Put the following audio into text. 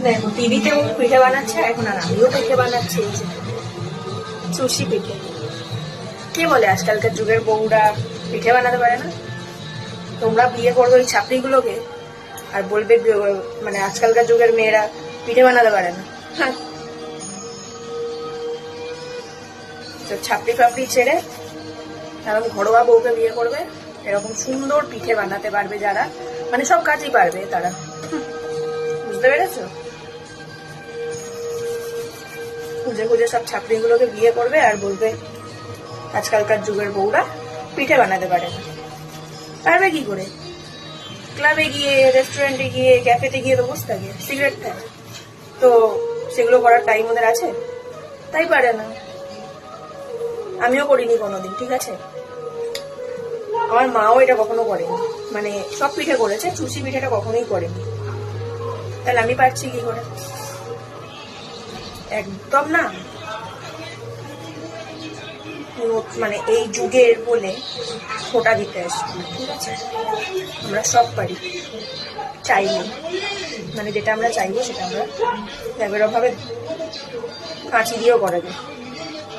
দেখো টিভিতেও পিঠে বানাচ্ছে, এখন আর আমিও পিঠে বানাচ্ছি। এই যে চুষি পিঠে। কে বলে আজকালকার যুগের বউরা পিঠে বানাতে পারে না? তোমরা বিয়ে করবে ওই ছাপড়িগুলোকে আর বলবে মানে আজকালকার যুগের মেয়েরা পিঠে বানাতে পারে না। হ্যাঁ, তো ছাপড়ি ফাপড়ি ছেড়ে এরকম ঘরোয়া বউকে বিয়ে করবে, এরকম সুন্দর পিঠে বানাতে পারবে যারা, মানে সব কাজই পারবে তারা। বুঝতে পেরেছো? খুঁজে খুঁজে সব ছাপড়িগুলোকে বিয়ে করবে আর বলবে আজকালকার যুগের বউরা পিঠে বানাতে পারে না। পারবে কি করে? ক্লাবে গিয়ে, রেস্টুরেন্টে গিয়ে, ক্যাফেতে গিয়ে তো বসে থাকে, সিগারেট খায়, তো সেগুলো করার টাইম ওদের আছে? তাই পারে না। আমিও করিনি কোনোদিন, ঠিক আছে? আমার মাও এটা কখনো করেনি, মানে সব পিঠে করেছে, চুষি পিঠেটা কখনোই করেনি। তাহলে আমি পারছি কি করে? একদম না। মানে এই যুগের বলে ফোঁটা দিতে আসছি, ঠিক আছে? আমরা সব পারি চাইলে, মানে যেটা আমরা চাইবো সেটা আমরা ল্যাবের অভাবে কাঁচি দিয়েও করা যায়।